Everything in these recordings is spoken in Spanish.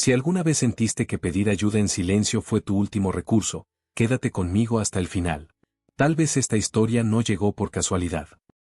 Si alguna vez sentiste que pedir ayuda en silencio fue tu último recurso, quédate conmigo hasta el final. Tal vez esta historia no llegó por casualidad.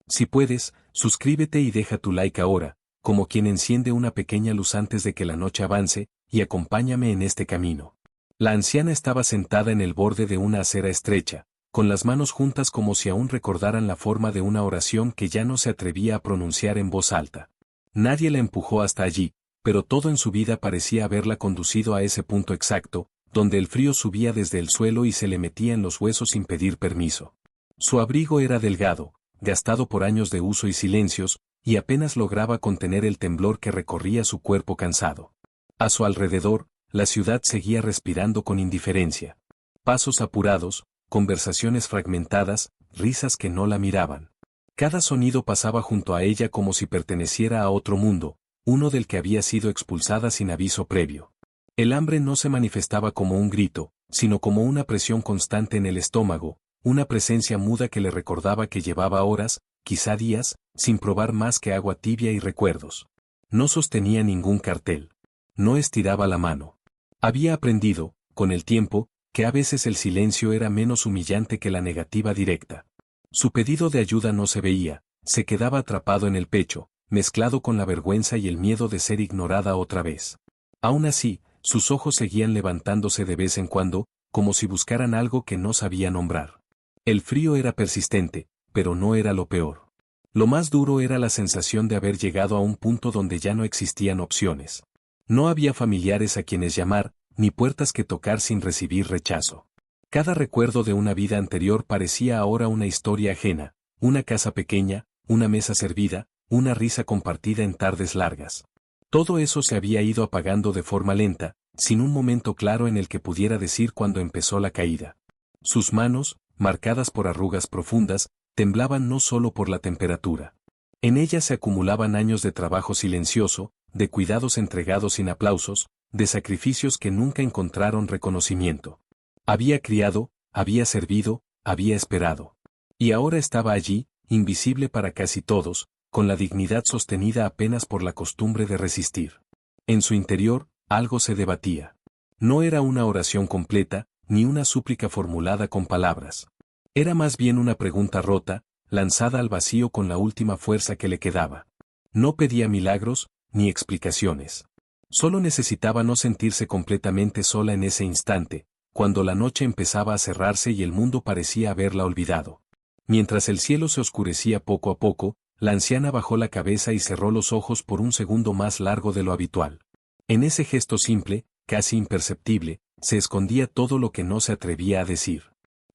Si puedes, suscríbete y deja tu like ahora, como quien enciende una pequeña luz antes de que la noche avance, y acompáñame en este camino. La anciana estaba sentada en el borde de una acera estrecha, con las manos juntas como si aún recordaran la forma de una oración que ya no se atrevía a pronunciar en voz alta. Nadie la empujó hasta allí, pero todo en su vida parecía haberla conducido a ese punto exacto, donde el frío subía desde el suelo y se le metía en los huesos sin pedir permiso. Su abrigo era delgado, gastado por años de uso y silencios, y apenas lograba contener el temblor que recorría su cuerpo cansado. A su alrededor, la ciudad seguía respirando con indiferencia. Pasos apurados, conversaciones fragmentadas, risas que no la miraban. Cada sonido pasaba junto a ella como si perteneciera a otro mundo, uno del que había sido expulsada sin aviso previo. El hambre no se manifestaba como un grito, sino como una presión constante en el estómago, una presencia muda que le recordaba que llevaba horas, quizá días, sin probar más que agua tibia y recuerdos. No sostenía ningún cartel. No estiraba la mano. Había aprendido, con el tiempo, que a veces el silencio era menos humillante que la negativa directa. Su pedido de ayuda no se veía, se quedaba atrapado en el pecho, mezclado con la vergüenza y el miedo de ser ignorada otra vez. Aún así, sus ojos seguían levantándose de vez en cuando, como si buscaran algo que no sabía nombrar. El frío era persistente, pero no era lo peor. Lo más duro era la sensación de haber llegado a un punto donde ya no existían opciones. No había familiares a quienes llamar, ni puertas que tocar sin recibir rechazo. Cada recuerdo de una vida anterior parecía ahora una historia ajena, una casa pequeña, una mesa servida, una risa compartida en tardes largas. Todo eso se había ido apagando de forma lenta, sin un momento claro en el que pudiera decir cuándo empezó la caída. Sus manos, marcadas por arrugas profundas, temblaban no solo por la temperatura. En ellas se acumulaban años de trabajo silencioso, de cuidados entregados sin aplausos, de sacrificios que nunca encontraron reconocimiento. Había criado, había servido, había esperado. Y ahora estaba allí, invisible para casi todos, con la dignidad sostenida apenas por la costumbre de resistir. En su interior, algo se debatía. No era una oración completa, ni una súplica formulada con palabras. Era más bien una pregunta rota, lanzada al vacío con la última fuerza que le quedaba. No pedía milagros, ni explicaciones. Solo necesitaba no sentirse completamente sola en ese instante, cuando la noche empezaba a cerrarse y el mundo parecía haberla olvidado. Mientras el cielo se oscurecía poco a poco, la anciana bajó la cabeza y cerró los ojos por un segundo más largo de lo habitual. En ese gesto simple, casi imperceptible, se escondía todo lo que no se atrevía a decir.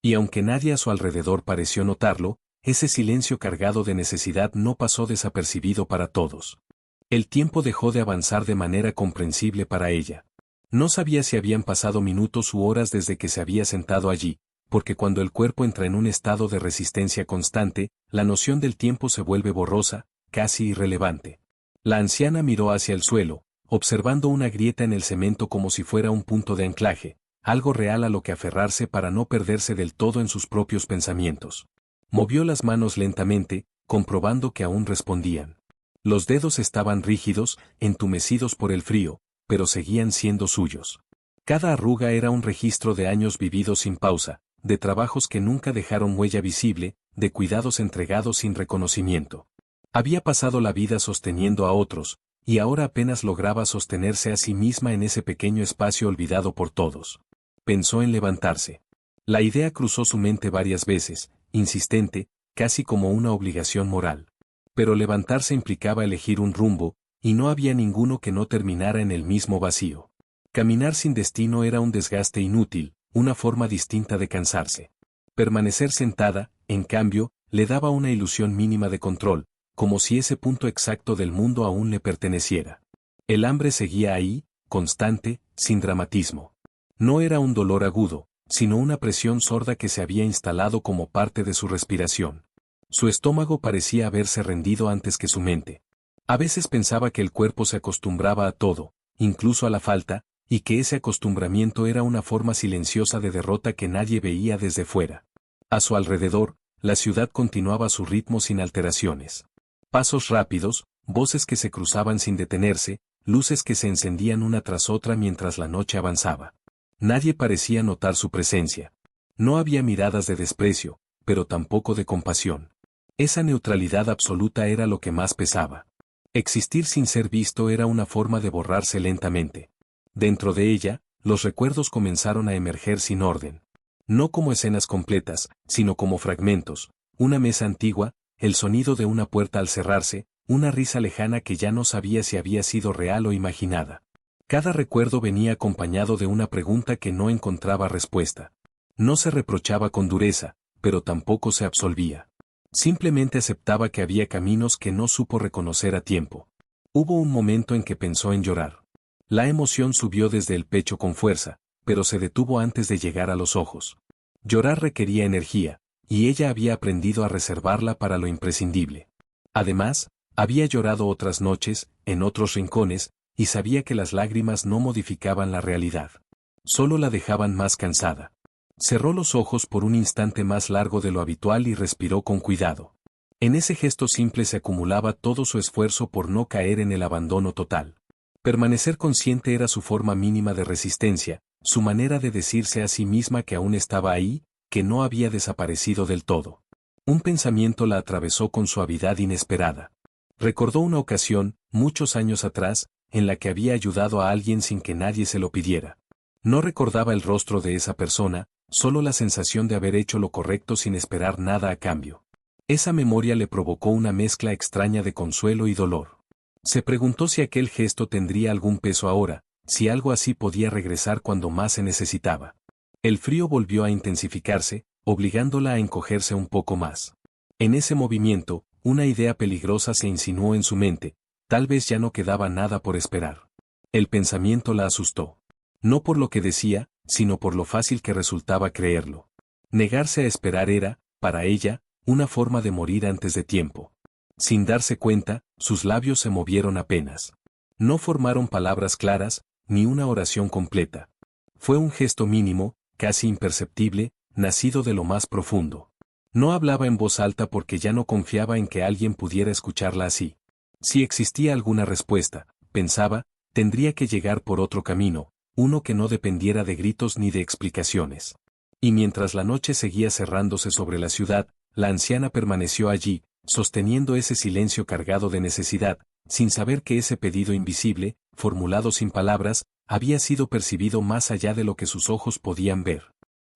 Y aunque nadie a su alrededor pareció notarlo, ese silencio cargado de necesidad no pasó desapercibido para todos. El tiempo dejó de avanzar de manera comprensible para ella. No sabía si habían pasado minutos u horas desde que se había sentado allí, porque cuando el cuerpo entra en un estado de resistencia constante, la noción del tiempo se vuelve borrosa, casi irrelevante. La anciana miró hacia el suelo, observando una grieta en el cemento como si fuera un punto de anclaje, algo real a lo que aferrarse para no perderse del todo en sus propios pensamientos. Movió las manos lentamente, comprobando que aún respondían. Los dedos estaban rígidos, entumecidos por el frío, pero seguían siendo suyos. Cada arruga era un registro de años vividos sin pausa, de trabajos que nunca dejaron huella visible, de cuidados entregados sin reconocimiento. Había pasado la vida sosteniendo a otros, y ahora apenas lograba sostenerse a sí misma en ese pequeño espacio olvidado por todos. Pensó en levantarse. La idea cruzó su mente varias veces, insistente, casi como una obligación moral. Pero levantarse implicaba elegir un rumbo, y no había ninguno que no terminara en el mismo vacío. Caminar sin destino era un desgaste inútil, una forma distinta de cansarse. Permanecer sentada, en cambio, le daba una ilusión mínima de control, como si ese punto exacto del mundo aún le perteneciera. El hambre seguía ahí, constante, sin dramatismo. No era un dolor agudo, sino una presión sorda que se había instalado como parte de su respiración. Su estómago parecía haberse rendido antes que su mente. A veces pensaba que el cuerpo se acostumbraba a todo, incluso a la falta, y que ese acostumbramiento era una forma silenciosa de derrota que nadie veía desde fuera. A su alrededor, la ciudad continuaba su ritmo sin alteraciones. Pasos rápidos, voces que se cruzaban sin detenerse, luces que se encendían una tras otra mientras la noche avanzaba. Nadie parecía notar su presencia. No había miradas de desprecio, pero tampoco de compasión. Esa neutralidad absoluta era lo que más pesaba. Existir sin ser visto era una forma de borrarse lentamente. Dentro de ella, los recuerdos comenzaron a emerger sin orden. No como escenas completas, sino como fragmentos, una mesa antigua, el sonido de una puerta al cerrarse, una risa lejana que ya no sabía si había sido real o imaginada. Cada recuerdo venía acompañado de una pregunta que no encontraba respuesta. No se reprochaba con dureza, pero tampoco se absolvía. Simplemente aceptaba que había caminos que no supo reconocer a tiempo. Hubo un momento en que pensó en llorar. La emoción subió desde el pecho con fuerza, pero se detuvo antes de llegar a los ojos. Llorar requería energía, y ella había aprendido a reservarla para lo imprescindible. Además, había llorado otras noches, en otros rincones, y sabía que las lágrimas no modificaban la realidad. Solo la dejaban más cansada. Cerró los ojos por un instante más largo de lo habitual y respiró con cuidado. En ese gesto simple se acumulaba todo su esfuerzo por no caer en el abandono total. Permanecer consciente era su forma mínima de resistencia, su manera de decirse a sí misma que aún estaba ahí, que no había desaparecido del todo. Un pensamiento la atravesó con suavidad inesperada. Recordó una ocasión, muchos años atrás, en la que había ayudado a alguien sin que nadie se lo pidiera. No recordaba el rostro de esa persona, solo la sensación de haber hecho lo correcto sin esperar nada a cambio. Esa memoria le provocó una mezcla extraña de consuelo y dolor. Se preguntó si aquel gesto tendría algún peso ahora, si algo así podía regresar cuando más se necesitaba. El frío volvió a intensificarse, obligándola a encogerse un poco más. En ese movimiento, una idea peligrosa se insinuó en su mente, tal vez ya no quedaba nada por esperar. El pensamiento la asustó. No por lo que decía, sino por lo fácil que resultaba creerlo. Negarse a esperar era, para ella, una forma de morir antes de tiempo. Sin darse cuenta, sus labios se movieron apenas. No formaron palabras claras, ni una oración completa. Fue un gesto mínimo, casi imperceptible, nacido de lo más profundo. No hablaba en voz alta porque ya no confiaba en que alguien pudiera escucharla así. Si existía alguna respuesta, pensaba, tendría que llegar por otro camino, uno que no dependiera de gritos ni de explicaciones. Y mientras la noche seguía cerrándose sobre la ciudad, la anciana permaneció allí, sosteniendo ese silencio cargado de necesidad, sin saber que ese pedido invisible, formulado sin palabras, había sido percibido más allá de lo que sus ojos podían ver.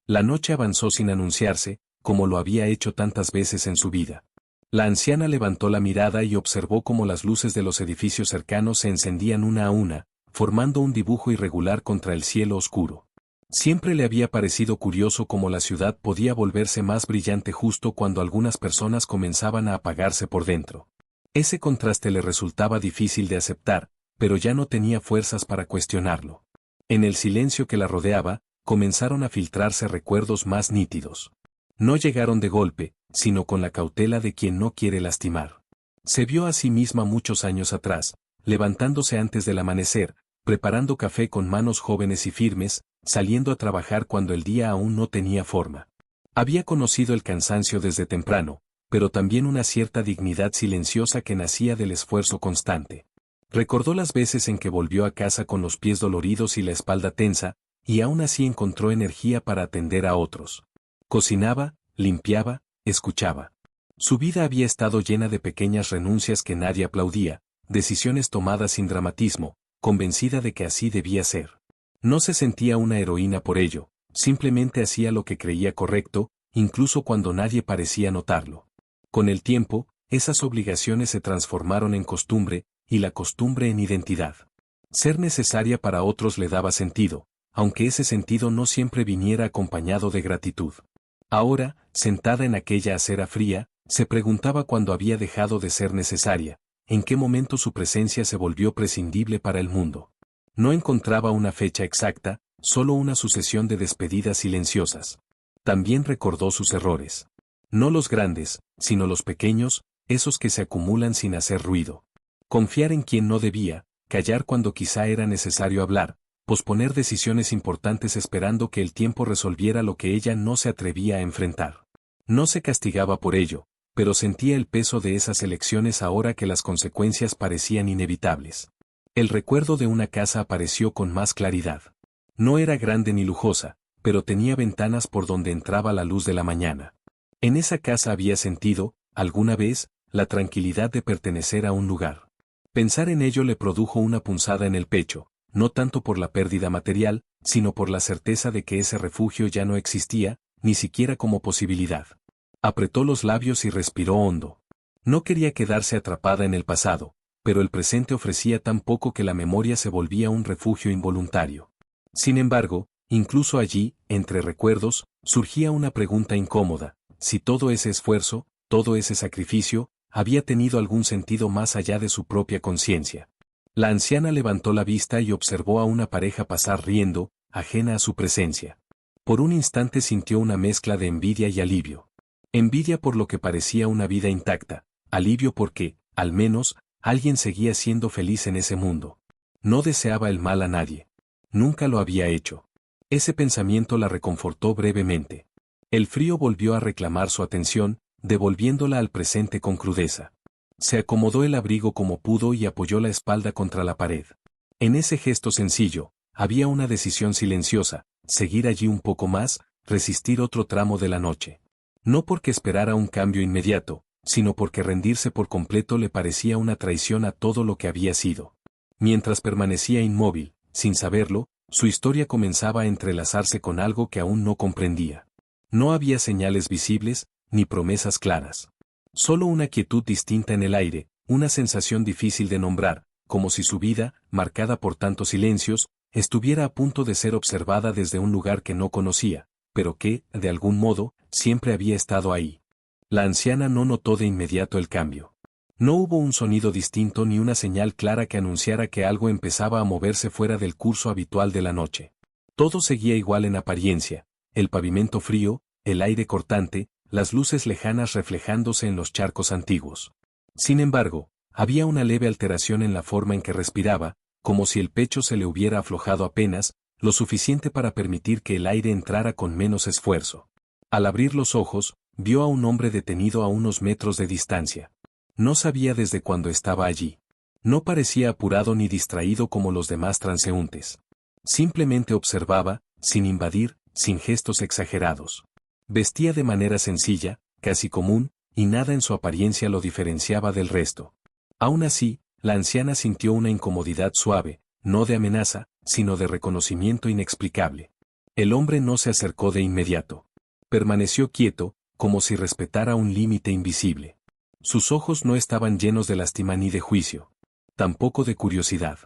La noche avanzó sin anunciarse, como lo había hecho tantas veces en su vida. La anciana levantó la mirada y observó cómo las luces de los edificios cercanos se encendían una a una, formando un dibujo irregular contra el cielo oscuro. Siempre le había parecido curioso cómo la ciudad podía volverse más brillante justo cuando algunas personas comenzaban a apagarse por dentro. Ese contraste le resultaba difícil de aceptar, pero ya no tenía fuerzas para cuestionarlo. En el silencio que la rodeaba, comenzaron a filtrarse recuerdos más nítidos. No llegaron de golpe, sino con la cautela de quien no quiere lastimar. Se vio a sí misma muchos años atrás, levantándose antes del amanecer, preparando café con manos jóvenes y firmes, saliendo a trabajar cuando el día aún no tenía forma. Había conocido el cansancio desde temprano, pero también una cierta dignidad silenciosa que nacía del esfuerzo constante. Recordó las veces en que volvió a casa con los pies doloridos y la espalda tensa, y aún así encontró energía para atender a otros. Cocinaba, limpiaba, escuchaba. Su vida había estado llena de pequeñas renuncias que nadie aplaudía, decisiones tomadas sin dramatismo, convencida de que así debía ser. No se sentía una heroína por ello, simplemente hacía lo que creía correcto, incluso cuando nadie parecía notarlo. Con el tiempo, esas obligaciones se transformaron en costumbre, y la costumbre en identidad. Ser necesaria para otros le daba sentido, aunque ese sentido no siempre viniera acompañado de gratitud. Ahora, sentada en aquella acera fría, se preguntaba cuándo había dejado de ser necesaria, en qué momento su presencia se volvió prescindible para el mundo. No encontraba una fecha exacta, solo una sucesión de despedidas silenciosas. También recordó sus errores. No los grandes, sino los pequeños, esos que se acumulan sin hacer ruido. Confiar en quien no debía, callar cuando quizá era necesario hablar, posponer decisiones importantes esperando que el tiempo resolviera lo que ella no se atrevía a enfrentar. No se castigaba por ello, pero sentía el peso de esas elecciones ahora que las consecuencias parecían inevitables. El recuerdo de una casa apareció con más claridad. No era grande ni lujosa, pero tenía ventanas por donde entraba la luz de la mañana. En esa casa había sentido, alguna vez, la tranquilidad de pertenecer a un lugar. Pensar en ello le produjo una punzada en el pecho, no tanto por la pérdida material, sino por la certeza de que ese refugio ya no existía, ni siquiera como posibilidad. Apretó los labios y respiró hondo. No quería quedarse atrapada en el pasado, pero el presente ofrecía tan poco que la memoria se volvía un refugio involuntario. Sin embargo, incluso allí, entre recuerdos, surgía una pregunta incómoda: si todo ese esfuerzo, todo ese sacrificio, había tenido algún sentido más allá de su propia conciencia. La anciana levantó la vista y observó a una pareja pasar riendo, ajena a su presencia. Por un instante sintió una mezcla de envidia y alivio. Envidia por lo que parecía una vida intacta, alivio porque, al menos, alguien seguía siendo feliz en ese mundo. No deseaba el mal a nadie. Nunca lo había hecho. Ese pensamiento la reconfortó brevemente. El frío volvió a reclamar su atención, devolviéndola al presente con crudeza. Se acomodó el abrigo como pudo y apoyó la espalda contra la pared. En ese gesto sencillo, había una decisión silenciosa: seguir allí un poco más, resistir otro tramo de la noche. No porque esperara un cambio inmediato, sino porque rendirse por completo le parecía una traición a todo lo que había sido. Mientras permanecía inmóvil, sin saberlo, su historia comenzaba a entrelazarse con algo que aún no comprendía. No había señales visibles, ni promesas claras. Solo una quietud distinta en el aire, una sensación difícil de nombrar, como si su vida, marcada por tantos silencios, estuviera a punto de ser observada desde un lugar que no conocía, pero que, de algún modo, siempre había estado ahí. La anciana no notó de inmediato el cambio. No hubo un sonido distinto ni una señal clara que anunciara que algo empezaba a moverse fuera del curso habitual de la noche. Todo seguía igual en apariencia: el pavimento frío, el aire cortante, las luces lejanas reflejándose en los charcos antiguos. Sin embargo, había una leve alteración en la forma en que respiraba, como si el pecho se le hubiera aflojado apenas, lo suficiente para permitir que el aire entrara con menos esfuerzo. Al abrir los ojos, vio a un hombre detenido a unos metros de distancia. No sabía desde cuándo estaba allí. No parecía apurado ni distraído como los demás transeúntes. Simplemente observaba, sin invadir, sin gestos exagerados. Vestía de manera sencilla, casi común, y nada en su apariencia lo diferenciaba del resto. Aún así, la anciana sintió una incomodidad suave, no de amenaza, sino de reconocimiento inexplicable. El hombre no se acercó de inmediato. Permaneció quieto, como si respetara un límite invisible. Sus ojos no estaban llenos de lástima ni de juicio. Tampoco de curiosidad.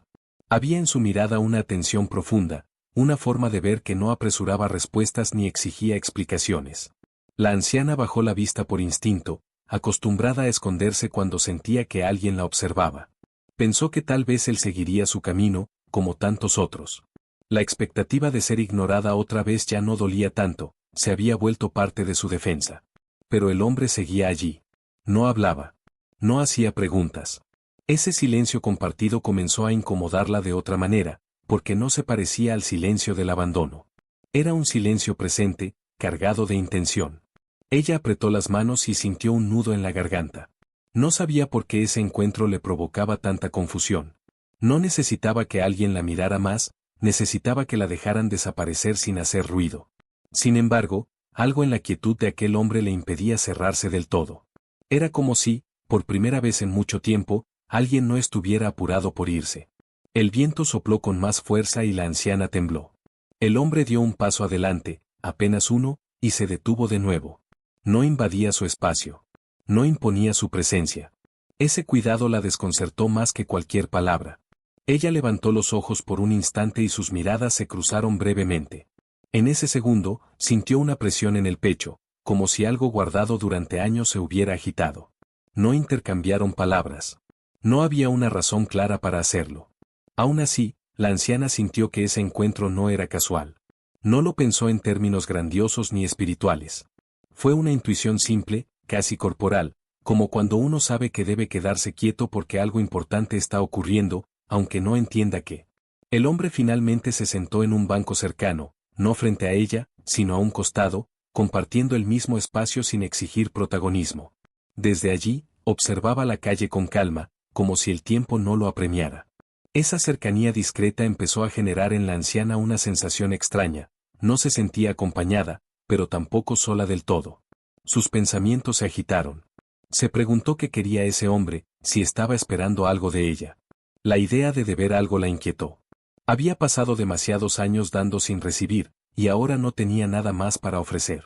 Había en su mirada una atención profunda, una forma de ver que no apresuraba respuestas ni exigía explicaciones. La anciana bajó la vista por instinto, acostumbrada a esconderse cuando sentía que alguien la observaba. Pensó que tal vez él seguiría su camino, como tantos otros. La expectativa de ser ignorada otra vez ya no dolía tanto, se había vuelto parte de su defensa. Pero el hombre seguía allí. No hablaba. No hacía preguntas. Ese silencio compartido comenzó a incomodarla de otra manera, porque no se parecía al silencio del abandono. Era un silencio presente, cargado de intención. Ella apretó las manos y sintió un nudo en la garganta. No sabía por qué ese encuentro le provocaba tanta confusión. No necesitaba que alguien la mirara más, necesitaba que la dejaran desaparecer sin hacer ruido. Sin embargo, algo en la quietud de aquel hombre le impedía cerrarse del todo. Era como si, por primera vez en mucho tiempo, alguien no estuviera apurado por irse. El viento sopló con más fuerza y la anciana tembló. El hombre dio un paso adelante, apenas uno, y se detuvo de nuevo. No invadía su espacio. No imponía su presencia. Ese cuidado la desconcertó más que cualquier palabra. Ella levantó los ojos por un instante y sus miradas se cruzaron brevemente. En ese segundo, sintió una presión en el pecho, como si algo guardado durante años se hubiera agitado. No intercambiaron palabras. No había una razón clara para hacerlo. Aún así, la anciana sintió que ese encuentro no era casual. No lo pensó en términos grandiosos ni espirituales. Fue una intuición simple, casi corporal, como cuando uno sabe que debe quedarse quieto porque algo importante está ocurriendo, aunque no entienda qué. El hombre finalmente se sentó en un banco cercano, no frente a ella, sino a un costado, compartiendo el mismo espacio sin exigir protagonismo. Desde allí, observaba la calle con calma, como si el tiempo no lo apremiara. Esa cercanía discreta empezó a generar en la anciana una sensación extraña. No se sentía acompañada, pero tampoco sola del todo. Sus pensamientos se agitaron. Se preguntó qué quería ese hombre, si estaba esperando algo de ella. La idea de deber algo la inquietó. Había pasado demasiados años dando sin recibir, y ahora no tenía nada más para ofrecer.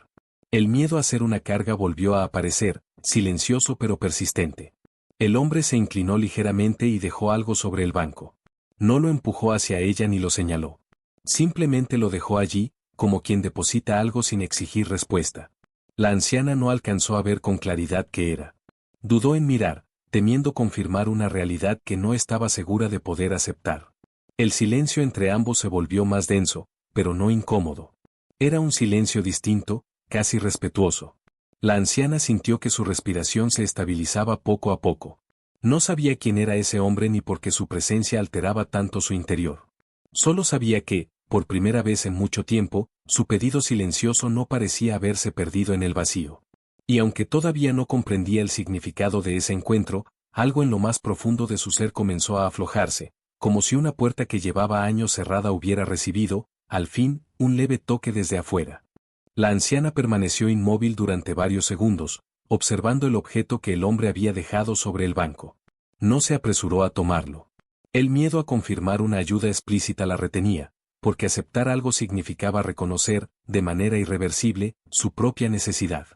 El miedo a ser una carga volvió a aparecer, silencioso pero persistente. El hombre se inclinó ligeramente y dejó algo sobre el banco. No lo empujó hacia ella ni lo señaló. Simplemente lo dejó allí, como quien deposita algo sin exigir respuesta. La anciana no alcanzó a ver con claridad qué era. Dudó en mirar, temiendo confirmar una realidad que no estaba segura de poder aceptar. El silencio entre ambos se volvió más denso, pero no incómodo. Era un silencio distinto, casi respetuoso. La anciana sintió que su respiración se estabilizaba poco a poco. No sabía quién era ese hombre ni por qué su presencia alteraba tanto su interior. Solo sabía que, por primera vez en mucho tiempo, su pedido silencioso no parecía haberse perdido en el vacío. Y aunque todavía no comprendía el significado de ese encuentro, algo en lo más profundo de su ser comenzó a aflojarse, como si una puerta que llevaba años cerrada hubiera recibido, al fin, un leve toque desde afuera. La anciana permaneció inmóvil durante varios segundos, observando el objeto que el hombre había dejado sobre el banco. No se apresuró a tomarlo. El miedo a confirmar una ayuda explícita la retenía, porque aceptar algo significaba reconocer, de manera irreversible, su propia necesidad.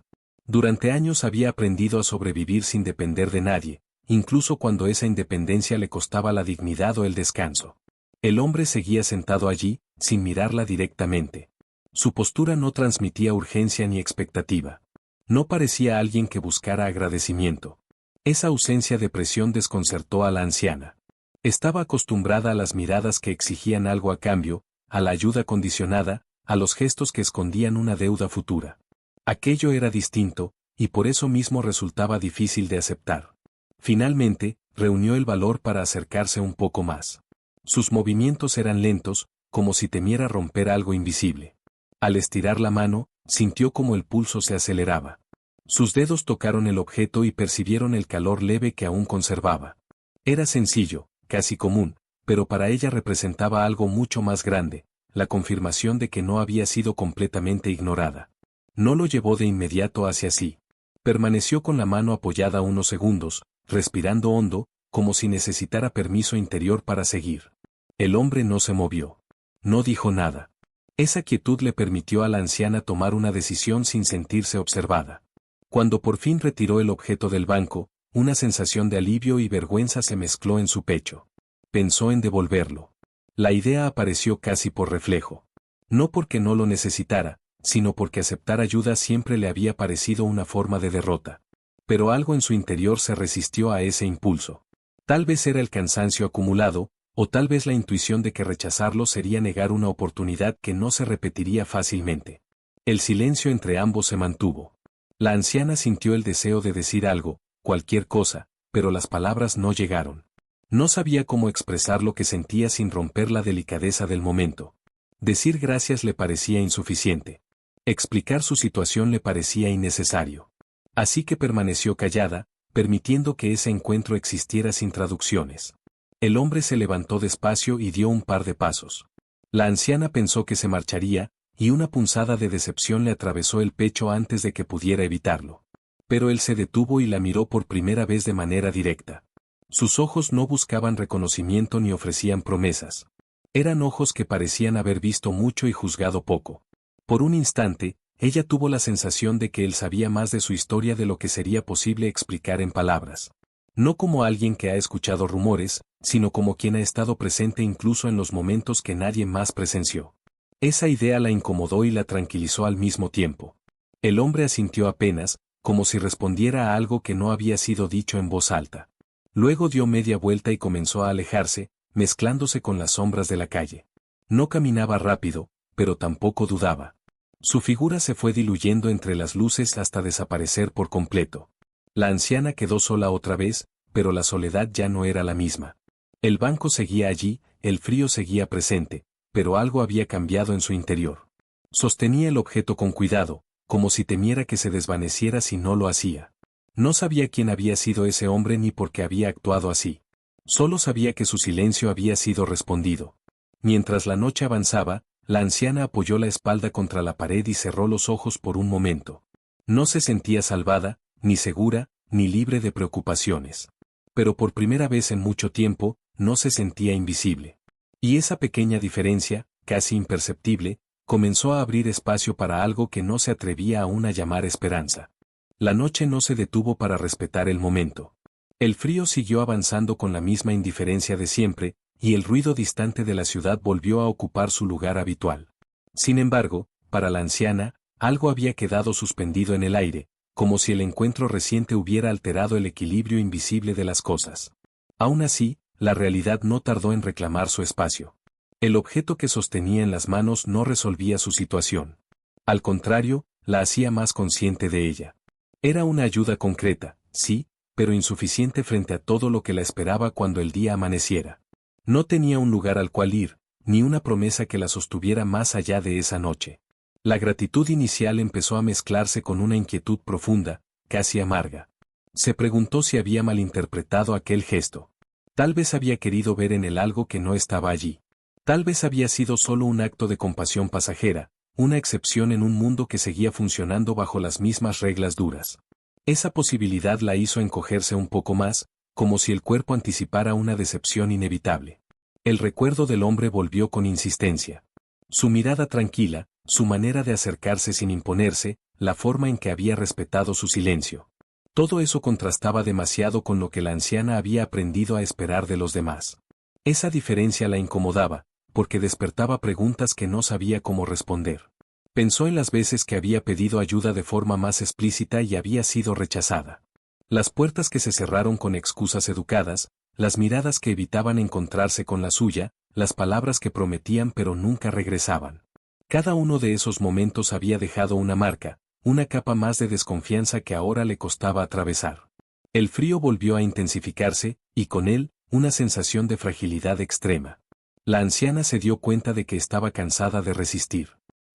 Durante años había aprendido a sobrevivir sin depender de nadie, incluso cuando esa independencia le costaba la dignidad o el descanso. El hombre seguía sentado allí, sin mirarla directamente. Su postura no transmitía urgencia ni expectativa. No parecía alguien que buscara agradecimiento. Esa ausencia de presión desconcertó a la anciana. Estaba acostumbrada a las miradas que exigían algo a cambio, a la ayuda condicionada, a los gestos que escondían una deuda futura. Aquello era distinto, y por eso mismo resultaba difícil de aceptar. Finalmente, reunió el valor para acercarse un poco más. Sus movimientos eran lentos, como si temiera romper algo invisible. Al estirar la mano, sintió como el pulso se aceleraba. Sus dedos tocaron el objeto y percibieron el calor leve que aún conservaba. Era sencillo, casi común, pero para ella representaba algo mucho más grande, la confirmación de que no había sido completamente ignorada. No lo llevó de inmediato hacia sí. Permaneció con la mano apoyada unos segundos, respirando hondo, como si necesitara permiso interior para seguir. El hombre no se movió. No dijo nada. Esa quietud le permitió a la anciana tomar una decisión sin sentirse observada. Cuando por fin retiró el objeto del banco, una sensación de alivio y vergüenza se mezcló en su pecho. Pensó en devolverlo. La idea apareció casi por reflejo. No porque no lo necesitara, sino porque aceptar ayuda siempre le había parecido una forma de derrota. Pero algo en su interior se resistió a ese impulso. Tal vez era el cansancio acumulado, o tal vez la intuición de que rechazarlo sería negar una oportunidad que no se repetiría fácilmente. El silencio entre ambos se mantuvo. La anciana sintió el deseo de decir algo, cualquier cosa, pero las palabras no llegaron. No sabía cómo expresar lo que sentía sin romper la delicadeza del momento. Decir gracias le parecía insuficiente. Explicar su situación le parecía innecesario. Así que permaneció callada, permitiendo que ese encuentro existiera sin traducciones. El hombre se levantó despacio y dio un par de pasos. La anciana pensó que se marcharía, y una punzada de decepción le atravesó el pecho antes de que pudiera evitarlo. Pero él se detuvo y la miró por primera vez de manera directa. Sus ojos no buscaban reconocimiento ni ofrecían promesas. Eran ojos que parecían haber visto mucho y juzgado poco. Por un instante, ella tuvo la sensación de que él sabía más de su historia de lo que sería posible explicar en palabras. No como alguien que ha escuchado rumores, sino como quien ha estado presente incluso en los momentos que nadie más presenció. Esa idea la incomodó y la tranquilizó al mismo tiempo. El hombre asintió apenas, como si respondiera a algo que no había sido dicho en voz alta. Luego dio media vuelta y comenzó a alejarse, mezclándose con las sombras de la calle. No caminaba rápido, pero tampoco dudaba. Su figura se fue diluyendo entre las luces hasta desaparecer por completo. La anciana quedó sola otra vez, pero la soledad ya no era la misma. El banco seguía allí, el frío seguía presente, pero algo había cambiado en su interior. Sostenía el objeto con cuidado, como si temiera que se desvaneciera si no lo hacía. No sabía quién había sido ese hombre ni por qué había actuado así. Solo sabía que su silencio había sido respondido. Mientras la noche avanzaba, la anciana apoyó la espalda contra la pared y cerró los ojos por un momento. No se sentía salvada, ni segura, ni libre de preocupaciones. Pero por primera vez en mucho tiempo, no se sentía invisible. Y esa pequeña diferencia, casi imperceptible, comenzó a abrir espacio para algo que no se atrevía aún a llamar esperanza. La noche no se detuvo para respetar el momento. El frío siguió avanzando con la misma indiferencia de siempre, y el ruido distante de la ciudad volvió a ocupar su lugar habitual. Sin embargo, para la anciana, algo había quedado suspendido en el aire, como si el encuentro reciente hubiera alterado el equilibrio invisible de las cosas. Aún así, la realidad no tardó en reclamar su espacio. El objeto que sostenía en las manos no resolvía su situación. Al contrario, la hacía más consciente de ella. Era una ayuda concreta, sí, pero insuficiente frente a todo lo que la esperaba cuando el día amaneciera. No tenía un lugar al cual ir, ni una promesa que la sostuviera más allá de esa noche. La gratitud inicial empezó a mezclarse con una inquietud profunda, casi amarga. Se preguntó si había malinterpretado aquel gesto. Tal vez había querido ver en él algo que no estaba allí. Tal vez había sido solo un acto de compasión pasajera, una excepción en un mundo que seguía funcionando bajo las mismas reglas duras. Esa posibilidad la hizo encogerse un poco más, como si el cuerpo anticipara una decepción inevitable. El recuerdo del hombre volvió con insistencia. Su mirada tranquila, su manera de acercarse sin imponerse, la forma en que había respetado su silencio. Todo eso contrastaba demasiado con lo que la anciana había aprendido a esperar de los demás. Esa diferencia la incomodaba, porque despertaba preguntas que no sabía cómo responder. Pensó en las veces que había pedido ayuda de forma más explícita y había sido rechazada. Las puertas que se cerraron con excusas educadas, las miradas que evitaban encontrarse con la suya, las palabras que prometían pero nunca regresaban. Cada uno de esos momentos había dejado una marca, una capa más de desconfianza que ahora le costaba atravesar. El frío volvió a intensificarse, y con él, una sensación de fragilidad extrema. La anciana se dio cuenta de que estaba cansada de resistir.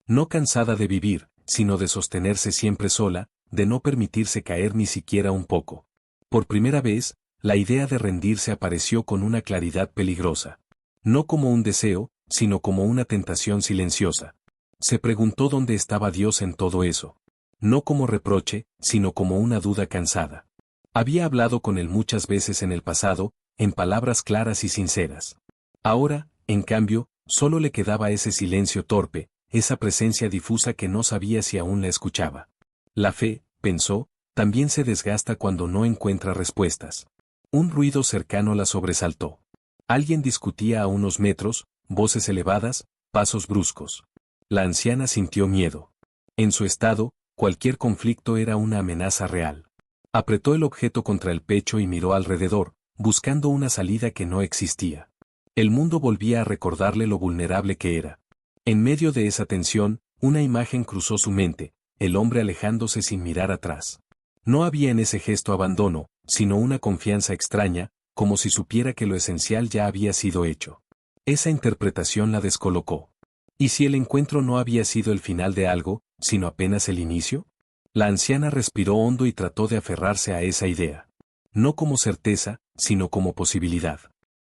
No cansada de vivir, sino de sostenerse siempre sola, de no permitirse caer ni siquiera un poco. Por primera vez, la idea de rendirse apareció con una claridad peligrosa. No como un deseo, sino como una tentación silenciosa. Se preguntó dónde estaba Dios en todo eso. No como reproche, sino como una duda cansada. Había hablado con él muchas veces en el pasado, en palabras claras y sinceras. Ahora, en cambio, solo le quedaba ese silencio torpe, esa presencia difusa que no sabía si aún la escuchaba. La fe, pensó, también se desgasta cuando no encuentra respuestas. Un ruido cercano la sobresaltó. Alguien discutía a unos metros, voces elevadas, pasos bruscos. La anciana sintió miedo. En su estado, cualquier conflicto era una amenaza real. Apretó el objeto contra el pecho y miró alrededor, buscando una salida que no existía. El mundo volvía a recordarle lo vulnerable que era. En medio de esa tensión, una imagen cruzó su mente, el hombre alejándose sin mirar atrás. No había en ese gesto abandono, sino una confianza extraña, como si supiera que lo esencial ya había sido hecho. Esa interpretación la descolocó. ¿Y si el encuentro no había sido el final de algo, sino apenas el inicio? La anciana respiró hondo y trató de aferrarse a esa idea. No como certeza, sino como posibilidad.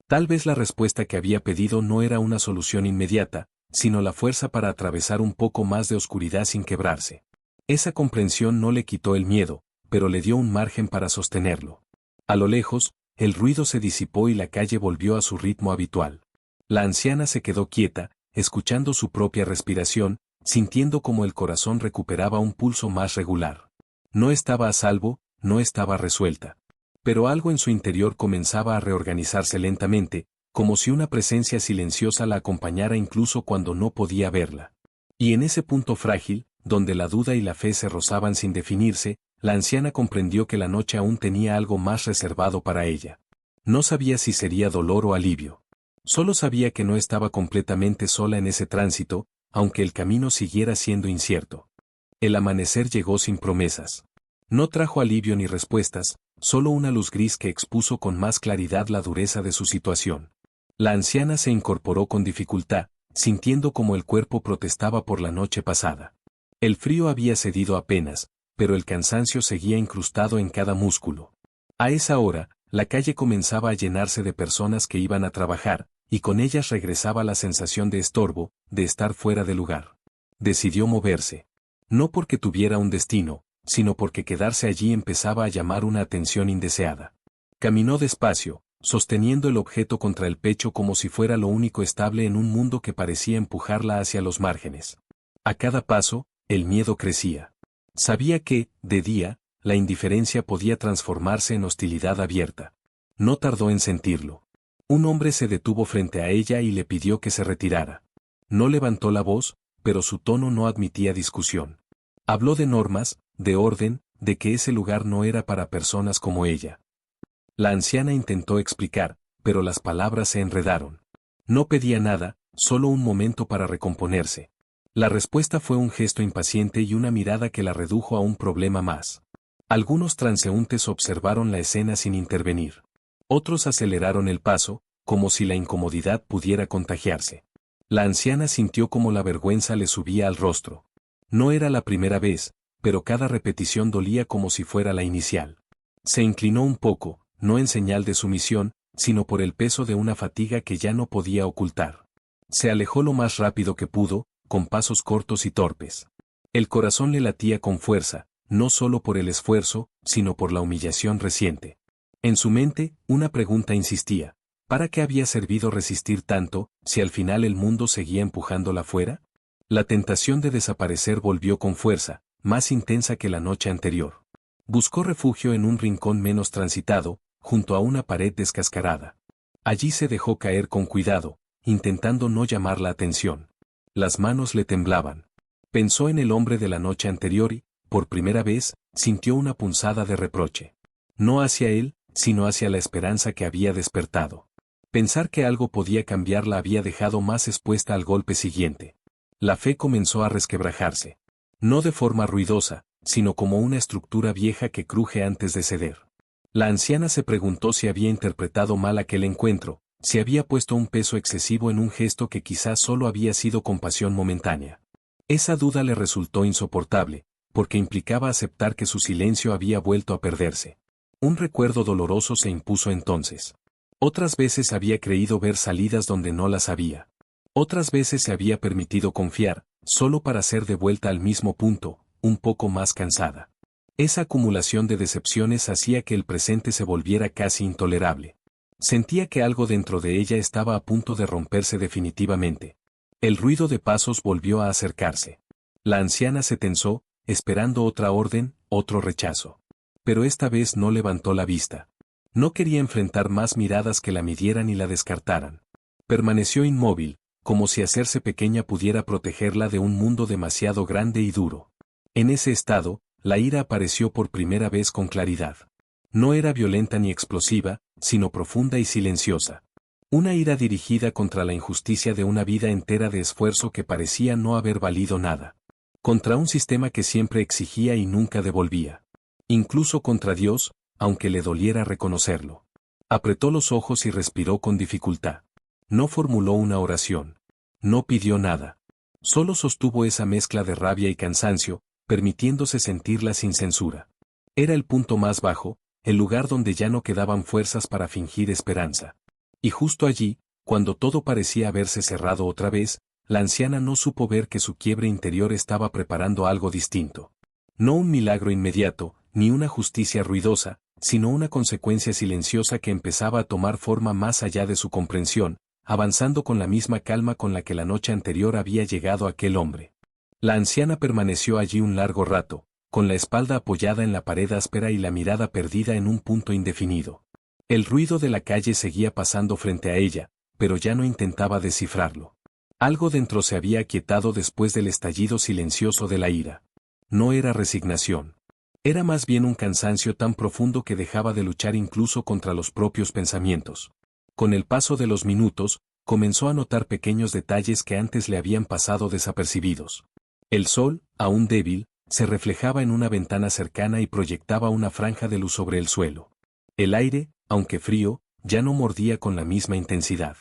Tal vez la respuesta que había pedido no era una solución inmediata, sino la fuerza para atravesar un poco más de oscuridad sin quebrarse. Esa comprensión no le quitó el miedo, pero le dio un margen para sostenerlo. A lo lejos, el ruido se disipó y la calle volvió a su ritmo habitual. La anciana se quedó quieta, escuchando su propia respiración, sintiendo como el corazón recuperaba un pulso más regular. No estaba a salvo, no estaba resuelta. Pero algo en su interior comenzaba a reorganizarse lentamente, como si una presencia silenciosa la acompañara incluso cuando no podía verla. Y en ese punto frágil, donde la duda y la fe se rozaban sin definirse, la anciana comprendió que la noche aún tenía algo más reservado para ella. No sabía si sería dolor o alivio. Solo sabía que no estaba completamente sola en ese tránsito, aunque el camino siguiera siendo incierto. El amanecer llegó sin promesas. No trajo alivio ni respuestas, solo una luz gris que expuso con más claridad la dureza de su situación. La anciana se incorporó con dificultad, sintiendo como el cuerpo protestaba por la noche pasada. El frío había cedido apenas, pero el cansancio seguía incrustado en cada músculo. A esa hora, La calle comenzaba a llenarse de personas que iban a trabajar, y con ellas regresaba la sensación de estorbo, de estar fuera de lugar. Decidió moverse. No porque tuviera un destino, sino porque quedarse allí empezaba a llamar una atención indeseada. Caminó despacio, sosteniendo el objeto contra el pecho como si fuera lo único estable en un mundo que parecía empujarla hacia los márgenes. A cada paso, el miedo crecía. Sabía que, de día, la indiferencia podía transformarse en hostilidad abierta. No tardó en sentirlo. Un hombre se detuvo frente a ella y le pidió que se retirara. No levantó la voz, pero su tono no admitía discusión. Habló de normas, de orden, de que ese lugar no era para personas como ella. La anciana intentó explicar, pero las palabras se enredaron. No pedía nada, solo un momento para recomponerse. La respuesta fue un gesto impaciente y una mirada que la redujo a un problema más. Algunos transeúntes observaron la escena sin intervenir. Otros aceleraron el paso, como si la incomodidad pudiera contagiarse. La anciana sintió como la vergüenza le subía al rostro. No era la primera vez, pero cada repetición dolía como si fuera la inicial. Se inclinó un poco, no en señal de sumisión, sino por el peso de una fatiga que ya no podía ocultar. Se alejó lo más rápido que pudo, con pasos cortos y torpes. El corazón le latía con fuerza, no solo por el esfuerzo, sino por la humillación reciente. En su mente, una pregunta insistía: ¿para qué había servido resistir tanto, si al final el mundo seguía empujándola fuera? La tentación de desaparecer volvió con fuerza, más intensa que la noche anterior. Buscó refugio en un rincón menos transitado, junto a una pared descascarada. Allí se dejó caer con cuidado, intentando no llamar la atención. Las manos le temblaban. Pensó en el hombre de la noche anterior y, por primera vez, sintió una punzada de reproche. No hacia él, sino hacia la esperanza que había despertado. Pensar que algo podía cambiar la había dejado más expuesta al golpe siguiente. La fe comenzó a resquebrajarse. No de forma ruidosa, sino como una estructura vieja que cruje antes de ceder. La anciana se preguntó si había interpretado mal aquel encuentro, si había puesto un peso excesivo en un gesto que quizás solo había sido compasión momentánea. Esa duda le resultó insoportable, porque implicaba aceptar que su silencio había vuelto a perderse. Un recuerdo doloroso se impuso entonces. Otras veces había creído ver salidas donde no las había. Otras veces se había permitido confiar, solo para ser de vuelta al mismo punto, un poco más cansada. Esa acumulación de decepciones hacía que el presente se volviera casi intolerable. Sentía que algo dentro de ella estaba a punto de romperse definitivamente. El ruido de pasos volvió a acercarse. La anciana se tensó, esperando otra orden, otro rechazo. Pero esta vez no levantó la vista. No quería enfrentar más miradas que la midieran y la descartaran. Permaneció inmóvil, como si hacerse pequeña pudiera protegerla de un mundo demasiado grande y duro. En ese estado, la ira apareció por primera vez con claridad. No era violenta ni explosiva, sino profunda y silenciosa. Una ira dirigida contra la injusticia de una vida entera de esfuerzo que parecía no haber valido nada. Contra un sistema que siempre exigía y nunca devolvía. Incluso contra Dios, aunque le doliera reconocerlo. Apretó los ojos y respiró con dificultad. No formuló una oración. No pidió nada. Solo sostuvo esa mezcla de rabia y cansancio, permitiéndose sentirla sin censura. Era el punto más bajo, el lugar donde ya no quedaban fuerzas para fingir esperanza. Y justo allí, cuando todo parecía haberse cerrado otra vez, la anciana no supo ver que su quiebre interior estaba preparando algo distinto. No un milagro inmediato, ni una justicia ruidosa, sino una consecuencia silenciosa que empezaba a tomar forma más allá de su comprensión, avanzando con la misma calma con la que la noche anterior había llegado aquel hombre. La anciana permaneció allí un largo rato, con la espalda apoyada en la pared áspera y la mirada perdida en un punto indefinido. El ruido de la calle seguía pasando frente a ella, pero ya no intentaba descifrarlo. Algo dentro se había aquietado después del estallido silencioso de la ira. No era resignación. Era más bien un cansancio tan profundo que dejaba de luchar incluso contra los propios pensamientos. Con el paso de los minutos, comenzó a notar pequeños detalles que antes le habían pasado desapercibidos. El sol, aún débil, se reflejaba en una ventana cercana y proyectaba una franja de luz sobre el suelo. El aire, aunque frío, ya no mordía con la misma intensidad.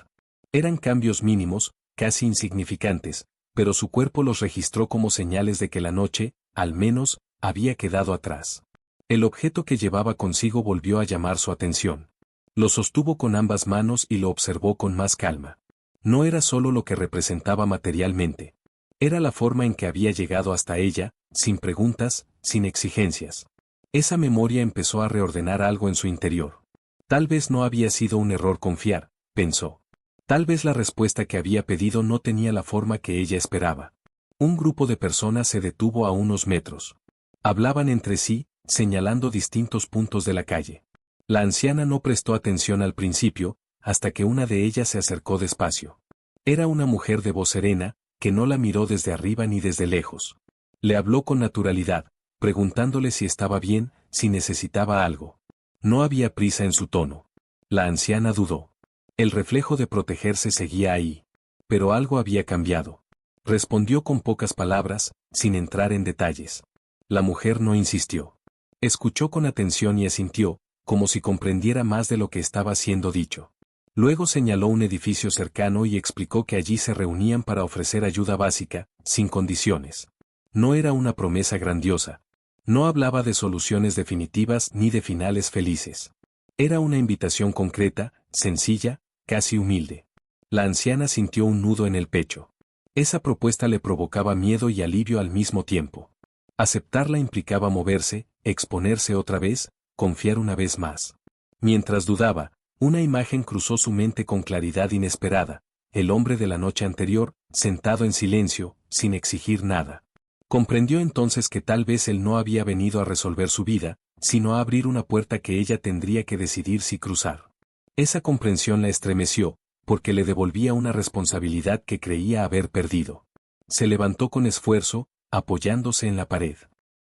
Eran cambios mínimos, casi insignificantes, pero su cuerpo los registró como señales de que la noche, al menos, había quedado atrás. El objeto que llevaba consigo volvió a llamar su atención. Lo sostuvo con ambas manos y lo observó con más calma. No era solo lo que representaba materialmente. Era la forma en que había llegado hasta ella, sin preguntas, sin exigencias. Esa memoria empezó a reordenar algo en su interior. Tal vez no había sido un error confiar, pensó. Tal vez la respuesta que había pedido no tenía la forma que ella esperaba. Un grupo de personas se detuvo a unos metros. Hablaban entre sí, señalando distintos puntos de la calle. La anciana no prestó atención al principio, hasta que una de ellas se acercó despacio. Era una mujer de voz serena, que no la miró desde arriba ni desde lejos. Le habló con naturalidad, preguntándole si estaba bien, si necesitaba algo. No había prisa en su tono. La anciana dudó. El reflejo de protegerse seguía ahí. Pero algo había cambiado. Respondió con pocas palabras, sin entrar en detalles. La mujer no insistió. Escuchó con atención y asintió, como si comprendiera más de lo que estaba siendo dicho. Luego señaló un edificio cercano y explicó que allí se reunían para ofrecer ayuda básica, sin condiciones. No era una promesa grandiosa. No hablaba de soluciones definitivas ni de finales felices. Era una invitación concreta, sencilla, casi humilde. La anciana sintió un nudo en el pecho. Esa propuesta le provocaba miedo y alivio al mismo tiempo. Aceptarla implicaba moverse, exponerse otra vez, confiar una vez más. Mientras dudaba, una imagen cruzó su mente con claridad inesperada, el hombre de la noche anterior, sentado en silencio, sin exigir nada. Comprendió entonces que tal vez él no había venido a resolver su vida, sino a abrir una puerta que ella tendría que decidir si cruzar. Esa comprensión la estremeció, porque le devolvía una responsabilidad que creía haber perdido. Se levantó con esfuerzo, apoyándose en la pared.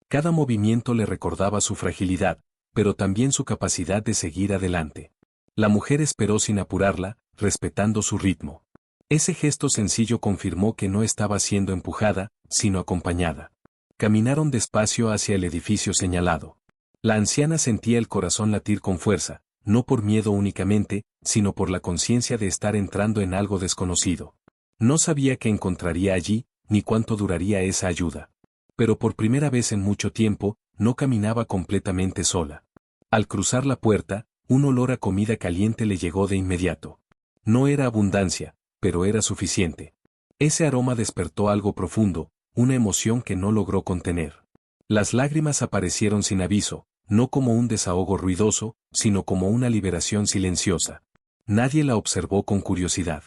Cada movimiento le recordaba su fragilidad, pero también su capacidad de seguir adelante. La mujer esperó sin apurarla, respetando su ritmo. Ese gesto sencillo confirmó que no estaba siendo empujada, sino acompañada. Caminaron despacio hacia el edificio señalado. La anciana sentía el corazón latir con fuerza, no por miedo únicamente, sino por la conciencia de estar entrando en algo desconocido. No sabía qué encontraría allí, ni cuánto duraría esa ayuda. Pero por primera vez en mucho tiempo, no caminaba completamente sola. Al cruzar la puerta, un olor a comida caliente le llegó de inmediato. No era abundancia, pero era suficiente. Ese aroma despertó algo profundo, una emoción que no logró contener. Las lágrimas aparecieron sin aviso, no como un desahogo ruidoso, sino como una liberación silenciosa. Nadie la observó con curiosidad.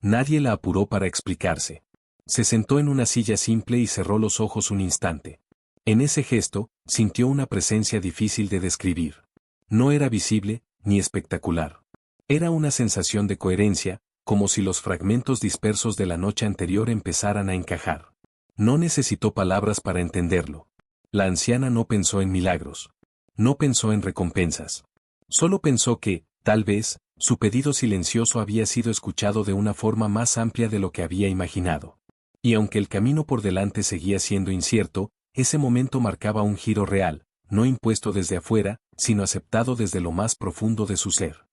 Nadie la apuró para explicarse. Se sentó en una silla simple y cerró los ojos un instante. En ese gesto, sintió una presencia difícil de describir. No era visible, ni espectacular. Era una sensación de coherencia, como si los fragmentos dispersos de la noche anterior empezaran a encajar. No necesitó palabras para entenderlo. La anciana no pensó en milagros. No pensó en recompensas. Solo pensó que, tal vez, su pedido silencioso había sido escuchado de una forma más amplia de lo que había imaginado. Y aunque el camino por delante seguía siendo incierto, ese momento marcaba un giro real, no impuesto desde afuera, sino aceptado desde lo más profundo de su ser.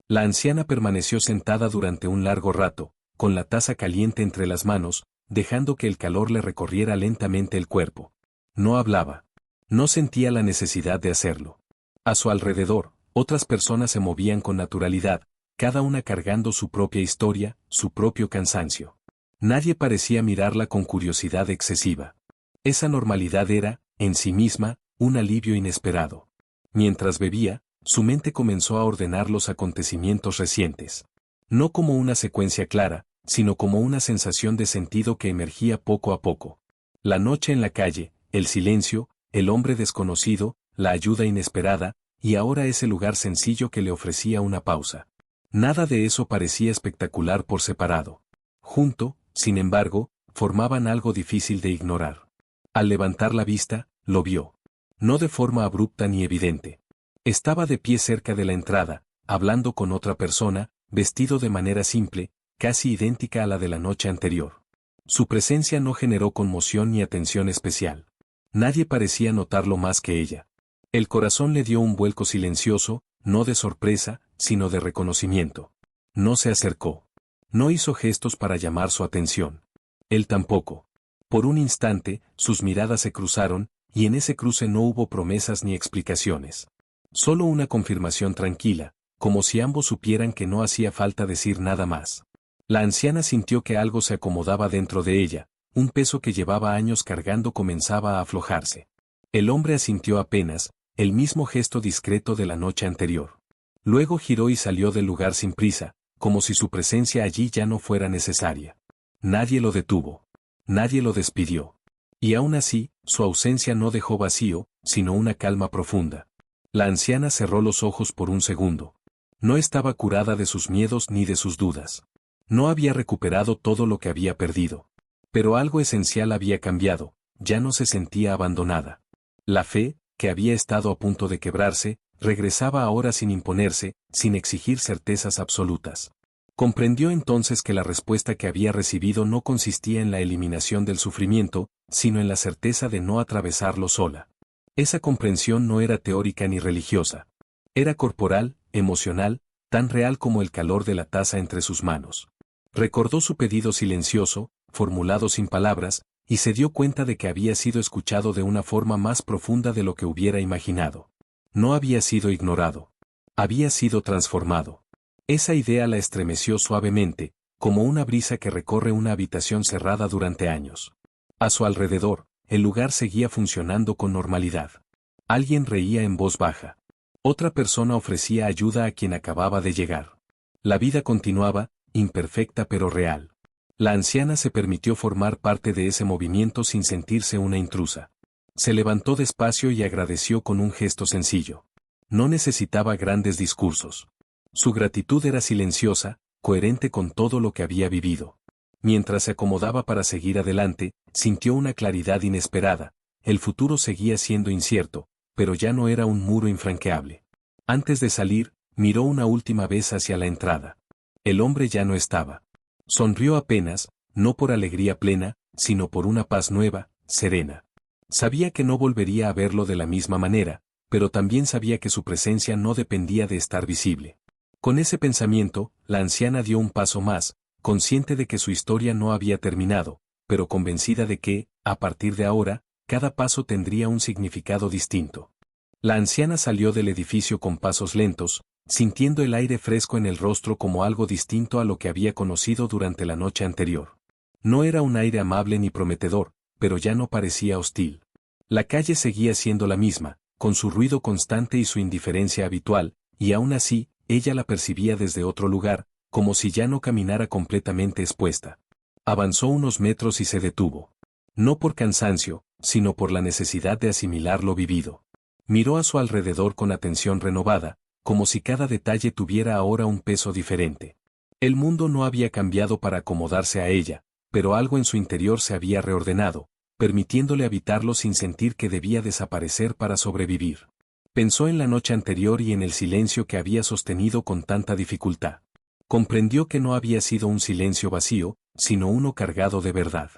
La anciana permaneció sentada durante un largo rato, con la taza caliente entre las manos, dejando que el calor le recorriera lentamente el cuerpo. No hablaba. No sentía la necesidad de hacerlo. A su alrededor, otras personas se movían con naturalidad, cada una cargando su propia historia, su propio cansancio. Nadie parecía mirarla con curiosidad excesiva. Esa normalidad era, en sí misma, un alivio inesperado. Mientras bebía, su mente comenzó a ordenar los acontecimientos recientes. No como una secuencia clara, sino como una sensación de sentido que emergía poco a poco. La noche en la calle, el silencio, el hombre desconocido, la ayuda inesperada, y ahora ese lugar sencillo que le ofrecía una pausa. Nada de eso parecía espectacular por separado. Junto, sin embargo, formaban algo difícil de ignorar. Al levantar la vista, lo vio. No de forma abrupta ni evidente. Estaba de pie cerca de la entrada, hablando con otra persona, vestido de manera simple, casi idéntica a la de la noche anterior. Su presencia no generó conmoción ni atención especial. Nadie parecía notarlo más que ella. El corazón le dio un vuelco silencioso, no de sorpresa, sino de reconocimiento. No se acercó. No hizo gestos para llamar su atención. Él tampoco. Por un instante, sus miradas se cruzaron, y en ese cruce no hubo promesas ni explicaciones. Solo una confirmación tranquila, como si ambos supieran que no hacía falta decir nada más. La anciana sintió que algo se acomodaba dentro de ella, un peso que llevaba años cargando comenzaba a aflojarse. El hombre asintió apenas, el mismo gesto discreto de la noche anterior. Luego giró y salió del lugar sin prisa, como si su presencia allí ya no fuera necesaria. Nadie lo detuvo. Nadie lo despidió. Y aún así, su ausencia no dejó vacío, sino una calma profunda. La anciana cerró los ojos por un segundo. No estaba curada de sus miedos ni de sus dudas. No había recuperado todo lo que había perdido. Pero algo esencial había cambiado, ya no se sentía abandonada. La fe, que había estado a punto de quebrarse, regresaba ahora sin imponerse, sin exigir certezas absolutas. Comprendió entonces que la respuesta que había recibido no consistía en la eliminación del sufrimiento, sino en la certeza de no atravesarlo sola. Esa comprensión no era teórica ni religiosa. Era corporal, emocional, tan real como el calor de la taza entre sus manos. Recordó su pedido silencioso, formulado sin palabras, y se dio cuenta de que había sido escuchado de una forma más profunda de lo que hubiera imaginado. No había sido ignorado. Había sido transformado. Esa idea la estremeció suavemente, como una brisa que recorre una habitación cerrada durante años. A su alrededor, el lugar seguía funcionando con normalidad. Alguien reía en voz baja. Otra persona ofrecía ayuda a quien acababa de llegar. La vida continuaba, imperfecta pero real. La anciana se permitió formar parte de ese movimiento sin sentirse una intrusa. Se levantó despacio y agradeció con un gesto sencillo. No necesitaba grandes discursos. Su gratitud era silenciosa, coherente con todo lo que había vivido. Mientras se acomodaba para seguir adelante, sintió una claridad inesperada. El futuro seguía siendo incierto, pero ya no era un muro infranqueable. Antes de salir, miró una última vez hacia la entrada. El hombre ya no estaba. Sonrió apenas, no por alegría plena, sino por una paz nueva, serena. Sabía que no volvería a verlo de la misma manera, pero también sabía que su presencia no dependía de estar visible. Con ese pensamiento, la anciana dio un paso más, consciente de que su historia no había terminado, pero convencida de que, a partir de ahora, cada paso tendría un significado distinto. La anciana salió del edificio con pasos lentos, sintiendo el aire fresco en el rostro como algo distinto a lo que había conocido durante la noche anterior. No era un aire amable ni prometedor, pero ya no parecía hostil. La calle seguía siendo la misma, con su ruido constante y su indiferencia habitual, y aún así, ella la percibía desde otro lugar, como si ya no caminara completamente expuesta. Avanzó unos metros y se detuvo. No por cansancio, sino por la necesidad de asimilar lo vivido. Miró a su alrededor con atención renovada, como si cada detalle tuviera ahora un peso diferente. El mundo no había cambiado para acomodarse a ella, pero algo en su interior se había reordenado, permitiéndole habitarlo sin sentir que debía desaparecer para sobrevivir. Pensó en la noche anterior y en el silencio que había sostenido con tanta dificultad. Comprendió que no había sido un silencio vacío, sino uno cargado de verdad.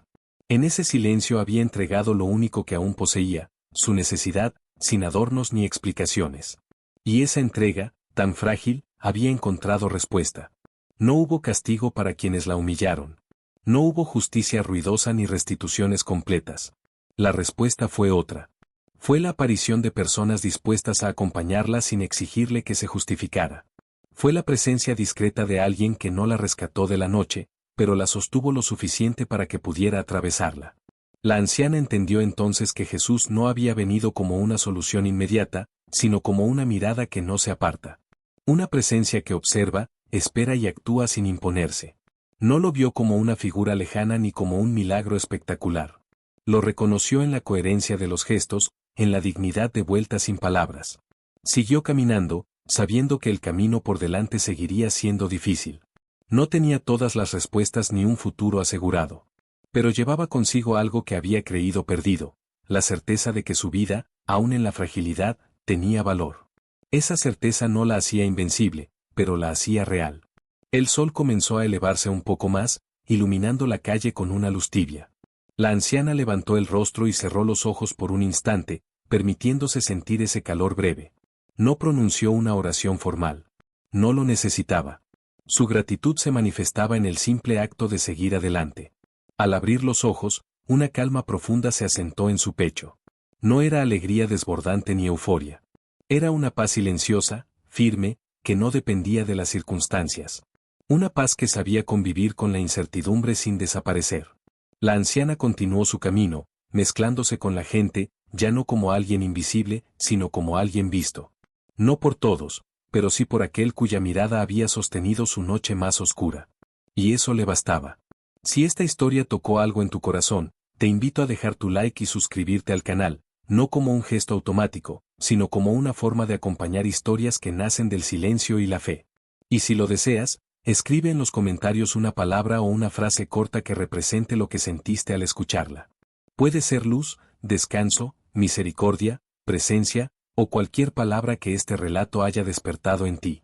En ese silencio había entregado lo único que aún poseía, su necesidad, sin adornos ni explicaciones. Y esa entrega, tan frágil, había encontrado respuesta. No hubo castigo para quienes la humillaron. No hubo justicia ruidosa ni restituciones completas. La respuesta fue otra. Fue la aparición de personas dispuestas a acompañarla sin exigirle que se justificara. Fue la presencia discreta de alguien que no la rescató de la noche, pero la sostuvo lo suficiente para que pudiera atravesarla. La anciana entendió entonces que Jesús no había venido como una solución inmediata, sino como una mirada que no se aparta. Una presencia que observa, espera y actúa sin imponerse. No lo vio como una figura lejana ni como un milagro espectacular. Lo reconoció en la coherencia de los gestos, en la dignidad de vuelta sin palabras. Siguió caminando, sabiendo que el camino por delante seguiría siendo difícil. No tenía todas las respuestas ni un futuro asegurado. Pero llevaba consigo algo que había creído perdido, la certeza de que su vida, aun en la fragilidad, tenía valor. Esa certeza no la hacía invencible, pero la hacía real. El sol comenzó a elevarse un poco más, iluminando la calle con una luz tibia. La anciana levantó el rostro y cerró los ojos por un instante, permitiéndose sentir ese calor breve. No pronunció una oración formal. No lo necesitaba. Su gratitud se manifestaba en el simple acto de seguir adelante. Al abrir los ojos, una calma profunda se asentó en su pecho. No era alegría desbordante ni euforia. Era una paz silenciosa, firme, que no dependía de las circunstancias. Una paz que sabía convivir con la incertidumbre sin desaparecer. La anciana continuó su camino, mezclándose con la gente, ya no como alguien invisible, sino como alguien visto. No por todos, pero sí por aquel cuya mirada había sostenido su noche más oscura. Y eso le bastaba. Si esta historia tocó algo en tu corazón, te invito a dejar tu like y suscribirte al canal, no como un gesto automático, sino como una forma de acompañar historias que nacen del silencio y la fe. Y si lo deseas, escribe en los comentarios una palabra o una frase corta que represente lo que sentiste al escucharla. Puede ser luz, descanso, misericordia, presencia, o cualquier palabra que este relato haya despertado en ti.